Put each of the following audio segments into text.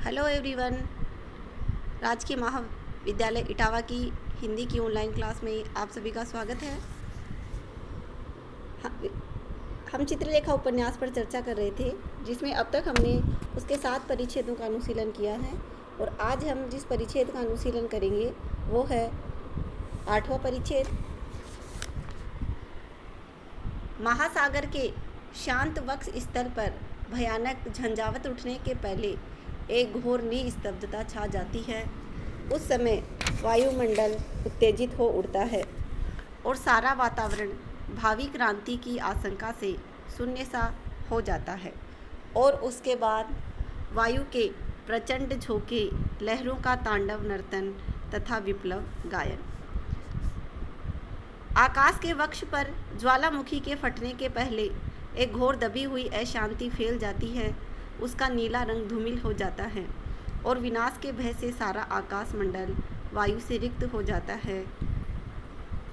Hello everyone. राजकीय महाविद्यालय इटावा की हिंदी की ऑनलाइन क्लास में आप सभी का स्वागत है। हम चित्रलेखा उपन्यास पर चर्चा कर रहे थे, जिसमें अब तक हमने उसके 7 परिच्छेदों का अनुशीलन किया है और आज हम जिस परिच्छेद का अनुशीलन करेंगे वो है 8वां परिच्छेद। महासागर के शांत वक्ष स्थल पर भयानक झंझावत उठने के पहले एक घोर निस्तब्धता छा जाती है। उस समय वायुमंडल उत्तेजित हो उठता है और सारा वातावरण भावी क्रांति की आशंका से शून्य सा हो जाता है। और उसके बाद वायु के प्रचंड झोंके, लहरों का तांडव नर्तन तथा विप्लव गायन। आकाश के वक्ष पर ज्वालामुखी के फटने के पहले एक घोर दबी हुई अशांति फैल जाती है। उसका नीला रंग धूमिल हो जाता है और विनाश के भय से सारा आकाश मंडल वायु से रिक्त हो जाता है।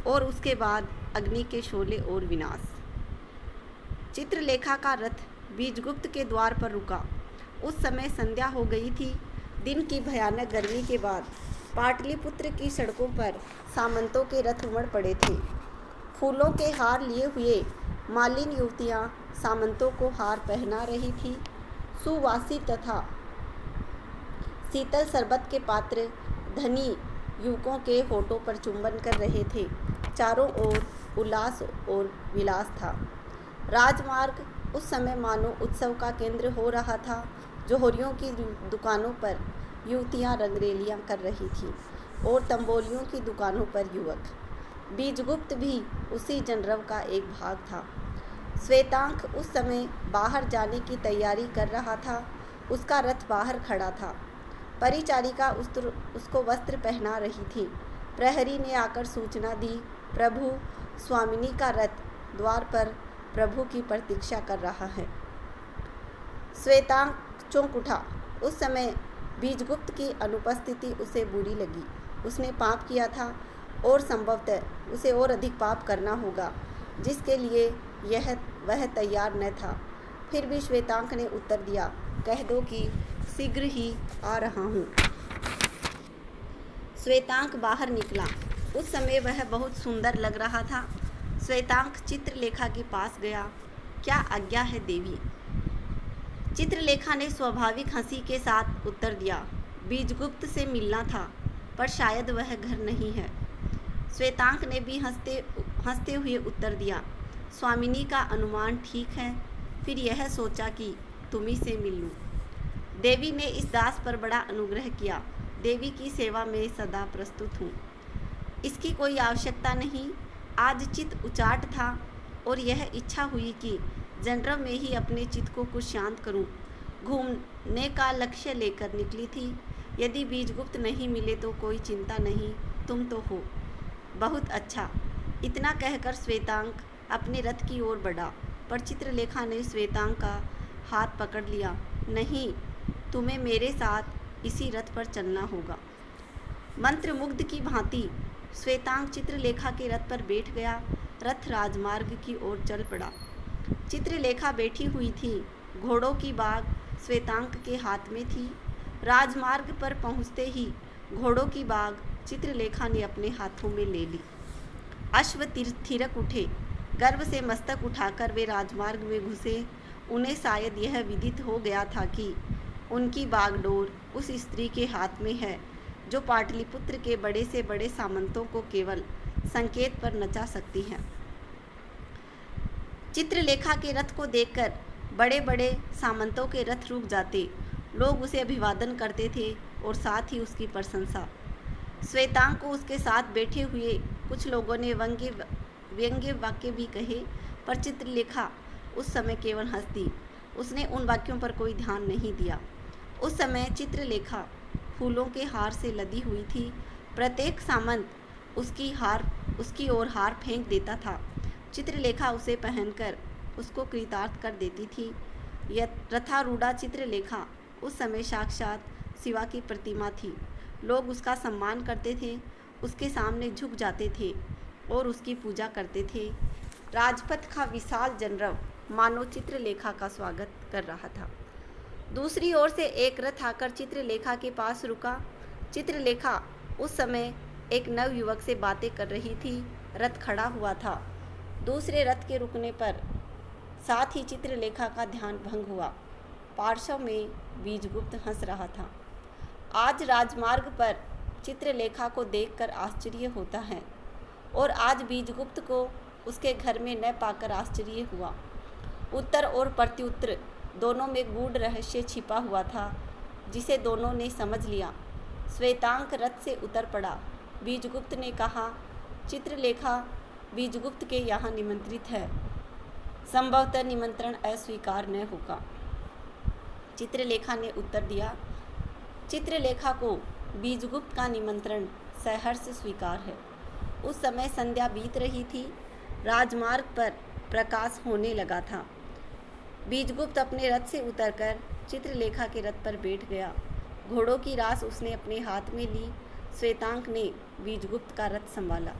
और उसके बाद अग्नि के शोले और विनाश। चित्रलेखा का रथ बीजगुप्त के द्वार पर रुका। उस समय संध्या हो गई थी। दिन की भयानक गर्मी के बाद पाटलिपुत्र की सड़कों पर सामंतों के रथ उमड़ पड़े थे। फूलों के हार लिए हुए मालिन युवतियाँ सामंतों को हार पहना रही थी। सुवासी तथा शीतल शरबत के पात्र धनी युवकों के होठों पर चुंबन कर रहे थे। चारों ओर उल्लास और विलास था। राजमार्ग उस समय मानो उत्सव का केंद्र हो रहा था। जोहरियों की दुकानों पर युवतियां रंगरेलियां कर रही थीं और तंबोलियों की दुकानों पर युवक। बीजगुप्त भी उसी जनरव का एक भाग था। श्वेतांक उस समय बाहर जाने की तैयारी कर रहा था। उसका रथ बाहर खड़ा था। परिचारिका उसको वस्त्र पहना रही थी। प्रहरी ने आकर सूचना दी, प्रभु, स्वामिनी का रथ द्वार पर प्रभु की प्रतीक्षा कर रहा है। श्वेतांक चौंक उठा। उस समय बीजगुप्त की अनुपस्थिति उसे बुरी लगी। उसने पाप किया था और संभवतः उसे और अधिक पाप करना होगा, जिसके लिए वह तैयार न था। फिर भी श्वेतांक ने उत्तर दिया, कह दो कि शीघ्र ही आ रहा हूँ। श्वेतांक बाहर निकला। उस समय वह बहुत सुंदर लग रहा था। श्वेतांक चित्रलेखा के पास गया। क्या आज्ञा है देवी? चित्रलेखा ने स्वाभाविक हंसी के साथ उत्तर दिया, बीजगुप्त से मिलना था, पर शायद वह घर नहीं है। श्वेतांक ने भी हंसते हुए उत्तर दिया, स्वामिनी का अनुमान ठीक है। फिर यह सोचा कि तुम्ही से मिल लूं। देवी ने इस दास पर बड़ा अनुग्रह किया। देवी की सेवा में सदा प्रस्तुत हूँ। इसकी कोई आवश्यकता नहीं। आज चित्त उचाट था और यह इच्छा हुई कि जनरव में ही अपने चित्त को कुछ शांत करूं। घूमने का लक्ष्य लेकर निकली थी। यदि बीजगुप्त नहीं मिले तो कोई चिंता नहीं, तुम तो हो। बहुत अच्छा। इतना कहकर श्वेतांक अपने रथ की ओर बढ़ा, पर चित्रलेखा ने श्वेतांक का हाथ पकड़ लिया। नहीं, तुम्हें मेरे साथ इसी रथ पर चलना होगा। मंत्रमुग्ध की भांति श्वेतांक चित्रलेखा के रथ पर बैठ गया। रथ राजमार्ग की ओर चल पड़ा। चित्रलेखा बैठी हुई थी। घोड़ों की बाग श्वेतांक के हाथ में थी। राजमार्ग पर पहुंचते ही घोड़ों की बाग चित्रलेखा ने अपने हाथों में ले ली। अश्व थिरक उठे। गर्व से मस्तक उठाकर वे राजमार्ग में घुसे। उन्हें शायद यह विदित हो गया था कि उनकी बागडोर उस स्त्री के हाथ में है जो पाटलिपुत्र के बड़े से बड़े सामंतों को केवल संकेत पर नचा सकती है। चित्रलेखा के रथ को देखकर बड़े बड़े सामंतों के रथ रुक जाते। लोग उसे अभिवादन करते थे और साथ ही उसकी प्रशंसा। श्वेतांक को उसके साथ बैठे हुए कुछ लोगों ने व्यंग्य वाक्य भी कहे, पर चित्रलेखा उस समय केवल हंस दी। उसने उन वाक्यों पर कोई ध्यान नहीं दिया। उस समय चित्रलेखा फूलों के हार से लदी हुई थी। प्रत्येक सामंत उसकी ओर हार फेंक देता था। चित्रलेखा उसे पहनकर उसको कृतार्थ कर देती थी। रथारूढ़ा चित्रलेखा उस समय साक्षात शिवा की प्रतिमा थी। लोग उसका सम्मान करते थे, उसके सामने झुक जाते थे और उसकी पूजा करते थे। राजपथ का विशाल जनरव मानो चित्रलेखा का स्वागत कर रहा था। दूसरी ओर से एक रथ आकर चित्रलेखा के पास रुका। चित्रलेखा उस समय एक नवयुवक से बातें कर रही थी। रथ खड़ा हुआ था। दूसरे रथ के रुकने पर साथ ही चित्रलेखा का ध्यान भंग हुआ। पार्श्व में बीजगुप्त हंस रहा था। आज राजमार्ग पर चित्रलेखा को देखकर आश्चर्य होता है और आज बीजगुप्त को उसके घर में न पाकर आश्चर्य हुआ। उत्तर और प्रत्युत्तर दोनों में गूढ़ रहस्य छिपा हुआ था, जिसे दोनों ने समझ लिया। श्वेतांक रथ से उतर पड़ा। बीजगुप्त ने कहा, चित्रलेखा बीजगुप्त के यहाँ निमंत्रित है, संभवतः निमंत्रण अस्वीकार न होगा। चित्रलेखा ने उत्तर दिया, चित्रलेखा को बीजगुप्त का निमंत्रण सहर्ष स्वीकार है। उस समय संध्या बीत रही थी। राजमार्ग पर प्रकाश होने लगा था। बीजगुप्त अपने रथ से उतरकर चित्रलेखा के रथ पर बैठ गया। घोड़ों की रास उसने अपने हाथ में ली। श्वेतांक ने बीजगुप्त का रथ संभाला।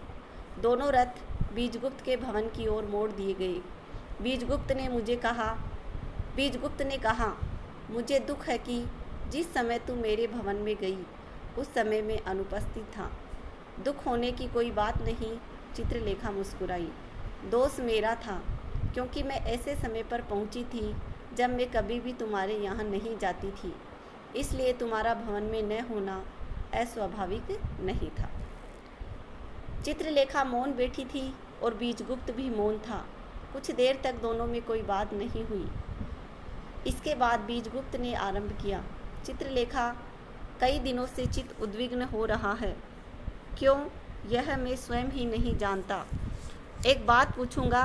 दोनों रथ बीजगुप्त के भवन की ओर मोड़ दिए गए। बीजगुप्त ने कहा, मुझे दुख है कि जिस समय तू मेरे भवन में गई उस समय मैं अनुपस्थित था। दुख होने की कोई बात नहीं, चित्रलेखा मुस्कुराई। दोष मेरा था, क्योंकि मैं ऐसे समय पर पहुंची थी जब मैं कभी भी तुम्हारे यहाँ नहीं जाती थी, इसलिए तुम्हारा भवन में न होना अस्वाभाविक नहीं था। चित्रलेखा मौन बैठी थी और बीजगुप्त भी मौन था। कुछ देर तक दोनों में कोई बात नहीं हुई। इसके बाद बीजगुप्त ने आरंभ किया, चित्रलेखा, कई दिनों से चित्त उद्विग्न हो रहा है। क्यों, यह मैं स्वयं ही नहीं जानता। एक बात पूछूंगा,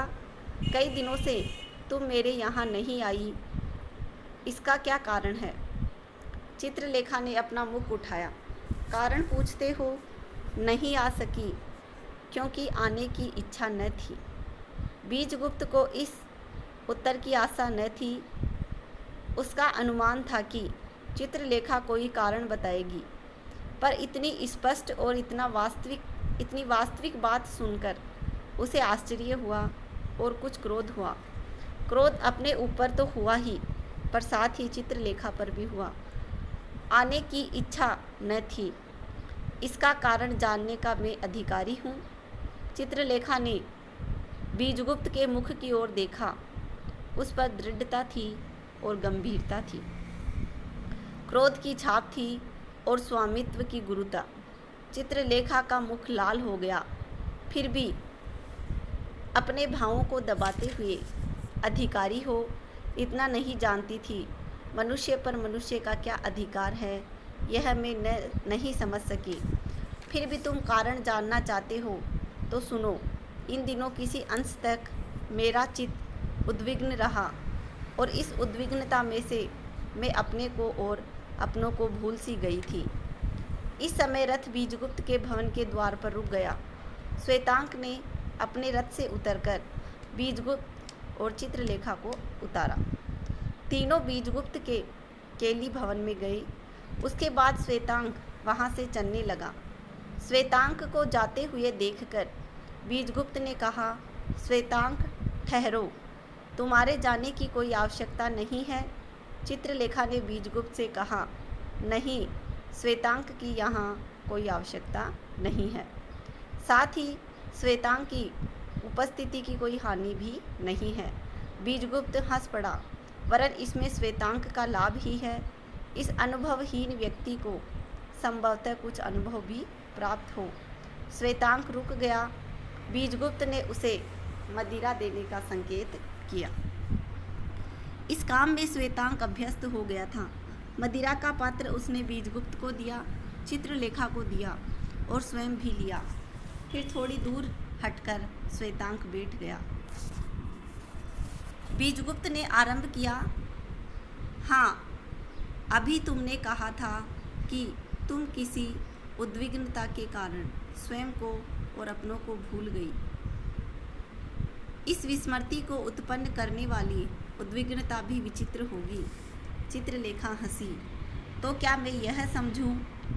कई दिनों से तुम मेरे यहाँ नहीं आई, इसका क्या कारण है? चित्रलेखा ने अपना मुख उठाया। कारण पूछते हो? नहीं आ सकी क्योंकि आने की इच्छा न थी। बीजगुप्त को इस उत्तर की आशा न थी। उसका अनुमान था कि चित्रलेखा कोई कारण बताएगी, पर इतनी स्पष्ट और इतनी वास्तविक बात सुनकर उसे आश्चर्य हुआ और कुछ क्रोध हुआ। क्रोध अपने ऊपर तो हुआ ही, पर साथ ही चित्रलेखा पर भी हुआ। आने की इच्छा न थी, इसका कारण जानने का मैं अधिकारी हूँ। चित्रलेखा ने बीजगुप्त के मुख की ओर देखा। उस पर दृढ़ता थी और गंभीरता थी, क्रोध की छाप थी और स्वामित्व की गुरुता। चित्रलेखा का मुख लाल हो गया, फिर भी अपने भावों को दबाते हुए, अधिकारी हो, इतना नहीं जानती थी मनुष्य पर मनुष्य का क्या अधिकार है, यह मैं नहीं समझ सकी। फिर भी तुम कारण जानना चाहते हो तो सुनो। इन दिनों किसी अंश तक मेरा चित्त उद्विग्न रहा और इस उद्विग्नता में से मैं अपने को और अपनों को भूल सी गई थी। इस समय रथ बीजगुप्त के भवन के द्वार पर रुक गया। श्वेतांक ने अपने रथ से उतरकर बीजगुप्त और चित्रलेखा को उतारा। तीनों बीजगुप्त के केली भवन में गए। उसके बाद श्वेतांक वहां से चलने लगा। श्वेतांक को जाते हुए देखकर बीजगुप्त ने कहा, श्वेतांक ठहरो, तुम्हारे जाने की कोई आवश्यकता नहीं है। चित्रलेखा ने बीजगुप्त से कहा, नहीं, श्वेतांक की यहाँ कोई आवश्यकता नहीं है। साथ ही श्वेतांक की उपस्थिति की कोई हानि भी नहीं है। बीजगुप्त हंस पड़ा, वरन इसमें श्वेतांक का लाभ ही है। इस अनुभवहीन व्यक्ति को संभवतः कुछ अनुभव भी प्राप्त हो। श्वेतांक रुक गया। बीजगुप्त ने उसे मदिरा देने का संकेत किया। इस काम में श्वेतांक अभ्यस्त हो गया था। मदिरा का पात्र उसने बीजगुप्त को दिया, चित्रलेखा को दिया और स्वयं भी लिया। फिर थोड़ी दूर हटकर श्वेतांक बैठ गया। बीजगुप्त ने आरंभ किया, हाँ, अभी तुमने कहा था कि तुम किसी उद्विग्नता के कारण स्वयं को और अपनों को भूल गई। इस विस्मृति को उत्पन्न करने वाली उद्विग्नता भी विचित्र होगी। चित्रलेखा हंसी। तो क्या मैं यह समझूं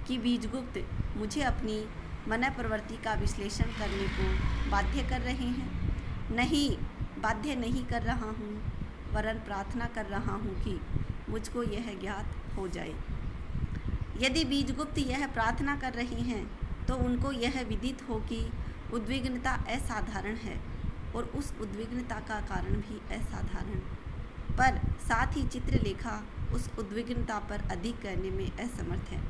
कि बीजगुप्त मुझे अपनी मन प्रवृत्ति का विश्लेषण करने को बाध्य कर रहे हैं? नहीं, बाध्य नहीं कर रहा हूँ, वरन प्रार्थना कर रहा हूँ कि मुझको यह ज्ञात हो जाए। यदि बीजगुप्त यह प्रार्थना कर रही हैं तो उनको यह विदित हो कि उद्विग्नता असाधारण है और उस उद्विग्नता का कारण भी असाधारण, पर साथ ही चित्रलेखा उस उद्विग्नता पर अधिक करने में असमर्थ है।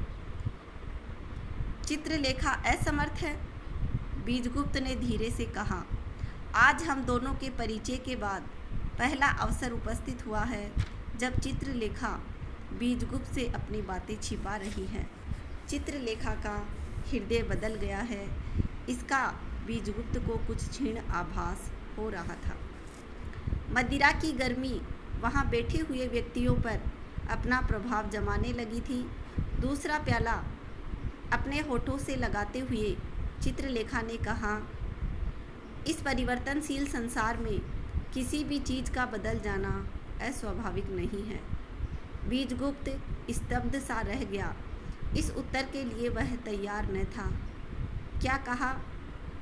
चित्रलेखा असमर्थ है, बीजगुप्त ने धीरे से कहा। आज हम दोनों के परिचय के बाद पहला अवसर उपस्थित हुआ है जब चित्रलेखा बीजगुप्त से अपनी बातें छिपा रही है। चित्रलेखा का हृदय बदल गया है, इसका बीजगुप्त को कुछ क्षीण आभास हो रहा था। मदिरा की गर्मी वहाँ बैठे हुए व्यक्तियों पर अपना प्रभाव जमाने लगी थी। दूसरा प्याला अपने होठों से लगाते हुए चित्रलेखा ने कहा, इस परिवर्तनशील संसार में किसी भी चीज़ का बदल जाना अस्वाभाविक नहीं है। बीजगुप्त स्तब्ध सा रह गया। इस उत्तर के लिए वह तैयार न था। क्या कहा?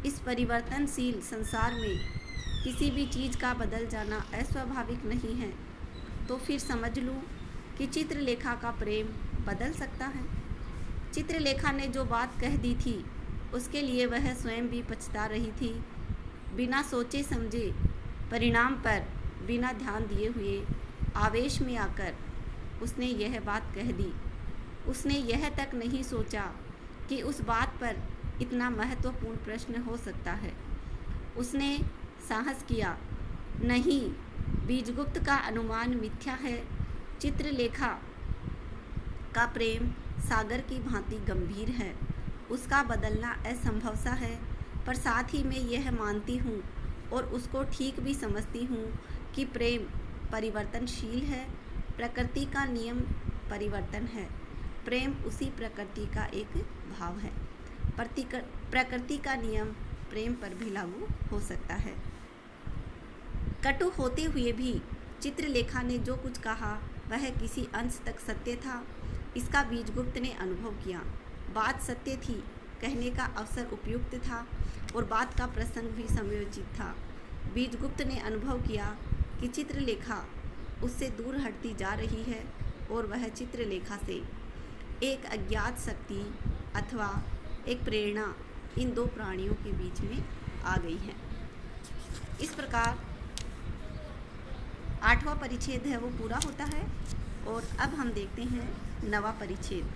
इस परिवर्तनशील संसार में किसी भी चीज़ का बदल जाना अस्वाभाविक नहीं है, तो फिर समझ लूँ कि चित्रलेखा का प्रेम बदल सकता है। चित्रलेखा ने जो बात कह दी थी उसके लिए वह स्वयं भी पछता रही थी। बिना सोचे समझे परिणाम पर बिना ध्यान दिए हुए आवेश में आकर उसने यह बात कह दी। उसने यह तक नहीं सोचा कि उस बात पर इतना महत्वपूर्ण प्रश्न हो सकता है। उसने साहस किया, नहीं, बीजगुप्त का अनुमान मिथ्या है। चित्रलेखा का प्रेम सागर की भांति गंभीर है, उसका बदलना असंभव सा है, पर साथ ही मैं यह मानती हूँ और उसको ठीक भी समझती हूँ कि प्रेम परिवर्तनशील है। प्रकृति का नियम परिवर्तन है, प्रेम उसी प्रकृति का एक भाव है। प्रकृति का नियम प्रेम पर भी लागू हो सकता है। कटु होते हुए भी चित्रलेखा ने जो कुछ कहा वह किसी अंश तक सत्य था, इसका बीजगुप्त ने अनुभव किया। बात सत्य थी, कहने का अवसर उपयुक्त था और बात का प्रसंग भी समयोचित था। बीजगुप्त ने अनुभव किया कि चित्रलेखा उससे दूर हटती जा रही है और वह चित्रलेखा से एक अज्ञात शक्ति अथवा एक प्रेरणा इन दो प्राणियों के बीच में आ गई है। इस प्रकार 8वां परिच्छेद है वो पूरा होता है और अब हम देखते हैं 9वां परिच्छेद।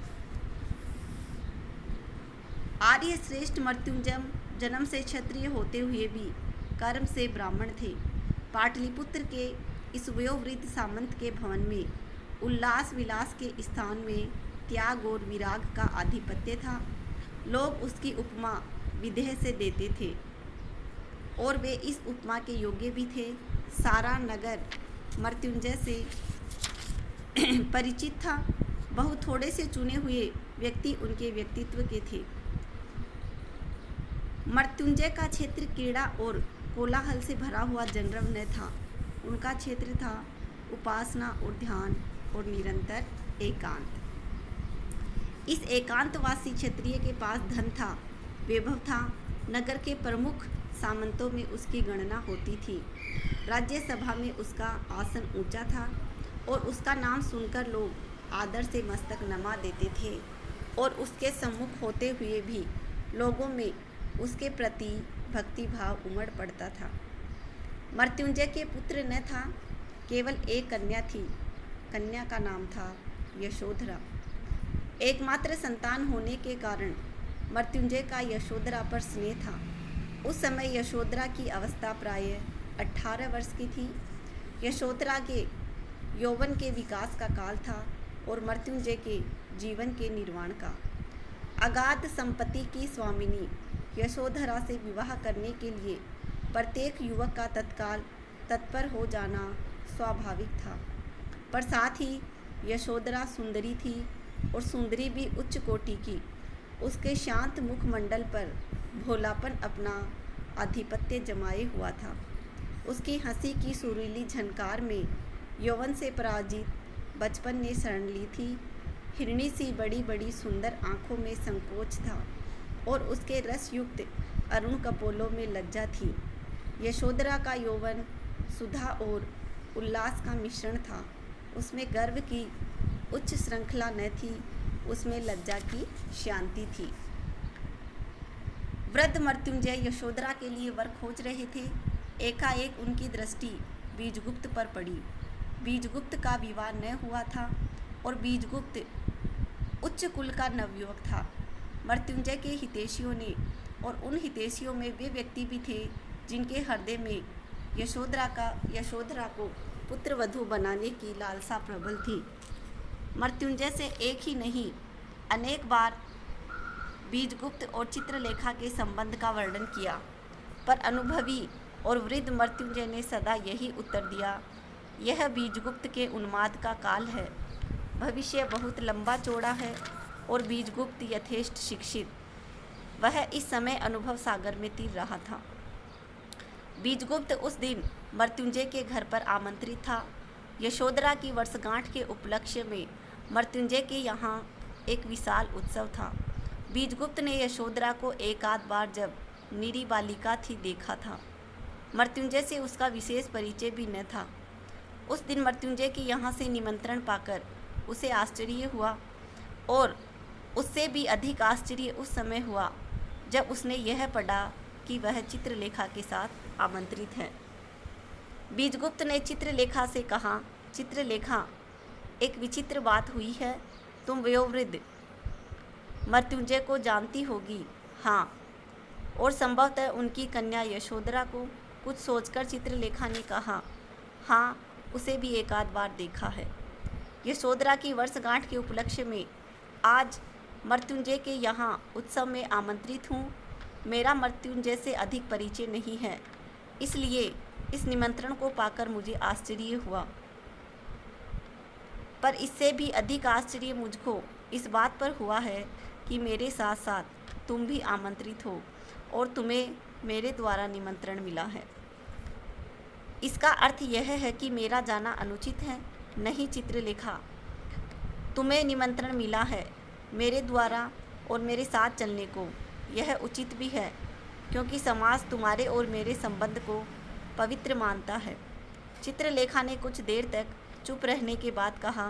आर्य श्रेष्ठ मृत्युंजय जन्म से क्षत्रिय होते हुए भी कर्म से ब्राह्मण थे। पाटलिपुत्र के इस वयोवृद्ध सामंत के भवन में उल्लास विलास के स्थान में त्याग और विराग का आधिपत्य था। लोग उसकी उपमा विदेह से देते थे और वे इस उपमा के योग्य भी थे। सारा नगर मृत्युंजय से परिचित था। बहुत थोड़े से चुने हुए व्यक्ति उनके व्यक्तित्व के थे। मृत्युंजय का क्षेत्र क्रीड़ा और कोलाहल से भरा हुआ जनरव न था। उनका क्षेत्र था उपासना और ध्यान और निरंतर एकांत। इस एकांतवासी क्षत्रिय के पास धन था, वैभव था। नगर के प्रमुख सामंतों में उसकी गणना होती थी। राज्यसभा में उसका आसन ऊंचा था और उसका नाम सुनकर लोग आदर से मस्तक नमा देते थे और उसके सम्मुख होते हुए भी लोगों में उसके प्रति भक्ति भाव उमड़ पड़ता था। मृत्युंजय के पुत्र न था, केवल एक कन्या थी। कन्या का नाम था यशोधरा। एकमात्र संतान होने के कारण मृत्युंजय का यशोधरा पर स्नेह था। उस समय यशोधरा की अवस्था प्रायः 18 वर्ष की थी। यशोधरा के यौवन के विकास का काल था और मृत्युंजय के जीवन के निर्वाण का। अगाध संपत्ति की स्वामिनी यशोधरा से विवाह करने के लिए प्रत्येक युवक का तत्काल तत्पर हो जाना स्वाभाविक था, पर साथ ही यशोधरा सुंदरी थी और सुंदरी भी उच्च कोटि की। उसके शांत मुखमंडल पर भोलापन अपना आधिपत्य जमाए हुआ था। उसकी हंसी की सुरीली झनकार में यौवन से पराजित बचपन ने शरण ली थी। हिरणी सी बड़ी बड़ी सुंदर आँखों में संकोच था और उसके रसयुक्त अरुण कपोलों में लज्जा थी। यशोधरा का यौवन सुधा और उल्लास का मिश्रण था। उसमें गर्व की उच्च श्रृंखला न थी, उसमें लज्जा की शांति थी। वृद्ध मृत्युंजय यशोधरा के लिए वर खोज रहे थे। एकाएक उनकी दृष्टि बीजगुप्त पर पड़ी। बीजगुप्त का विवाह न हुआ था और बीजगुप्त उच्च कुल का नवयुवक था। मृत्युंजय के हितैषियों ने, और उन हितैषियों में वे व्यक्ति भी थे जिनके हृदय में यशोधरा को पुत्रवधू बनाने की लालसा प्रबल थी। मृत्युंजय से एक ही नहीं, अनेक बार बीजगुप्त और चित्रलेखा के संबंध का वर्णन किया, पर अनुभवी और वृद्ध मृत्युंजय ने सदा यही उत्तर दिया, यह बीजगुप्त के उन्माद का काल है। भविष्य बहुत लंबा चौड़ा है और बीजगुप्त यथेष्ट शिक्षित। वह इस समय अनुभव सागर में तीर रहा था। बीजगुप्त उस दिन मृत्युंजय के घर पर आमंत्रित था। यशोधरा की वर्षगांठ के उपलक्ष्य में मृत्युंजय के यहाँ एक विशाल उत्सव था। बीजगुप्त ने यशोधरा को एक आध बार जब निरी बालिका थी देखा था। मृत्युंजय से उसका विशेष परिचय भी न था। उस दिन मृत्युंजय के यहाँ से निमंत्रण पाकर उसे आश्चर्य हुआ, और उससे भी अधिक आश्चर्य उस समय हुआ जब उसने यह पढ़ा कि वह चित्रलेखा के साथ आमंत्रित है। बीजगुप्त ने चित्रलेखा से कहा, चित्रलेखा, एक विचित्र बात हुई है। तुम वयोवृद्ध मृत्युंजय को जानती होगी। हाँ। और संभवतः उनकी कन्या यशोधरा को। कुछ सोचकर चित्रलेखा ने कहा, हाँ, उसे भी एक आध बार देखा है। यशोधरा की वर्षगांठ के उपलक्ष्य में आज मृत्युंजय के यहाँ उत्सव में आमंत्रित हूँ। मेरा मृत्युंजय से अधिक परिचय नहीं है, इसलिए इस निमंत्रण को पाकर मुझे आश्चर्य हुआ। पर इससे भी अधिक आश्चर्य मुझको इस बात पर हुआ है कि मेरे साथ साथ तुम भी आमंत्रित हो और तुम्हें मेरे द्वारा निमंत्रण मिला है। इसका अर्थ यह है कि मेरा जाना अनुचित है? नहीं चित्रलेखा, तुम्हें निमंत्रण मिला है मेरे द्वारा और मेरे साथ चलने को। यह उचित भी है, क्योंकि समाज तुम्हारे और मेरे संबंध को पवित्र मानता है। चित्रलेखा ने कुछ देर तक चुप रहने के बाद कहा,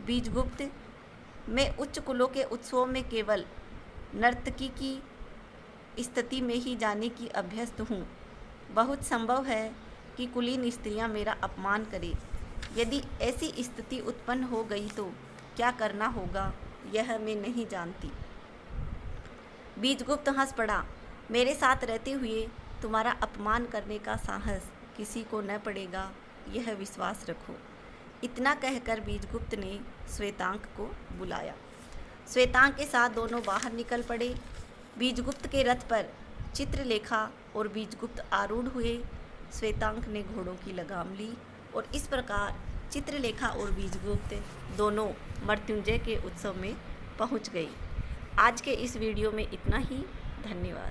बीजगुप्त, मैं उच्च कुलों के उत्सवों में केवल नर्तकी की स्थिति में ही जाने की अभ्यस्त हूँ। बहुत संभव है कि कुलीन स्त्रियाँ मेरा अपमान करें। यदि ऐसी स्थिति उत्पन्न हो गई तो क्या करना होगा, यह मैं नहीं जानती। बीजगुप्त हंस पड़ा। मेरे साथ रहते हुए तुम्हारा अपमान करने का साहस किसी को न पड़ेगा, यह विश्वास रखो। इतना कहकर बीजगुप्त ने श्वेतांक को बुलाया। श्वेतांक के साथ दोनों बाहर निकल पड़े। बीजगुप्त के रथ पर चित्रलेखा और बीजगुप्त आरूढ़ हुए। श्वेतांक ने घोड़ों की लगाम ली और इस प्रकार चित्रलेखा और बीजगुप्त दोनों मृत्युंजय के उत्सव में पहुंच गए। आज के इस वीडियो में इतना ही। धन्यवाद।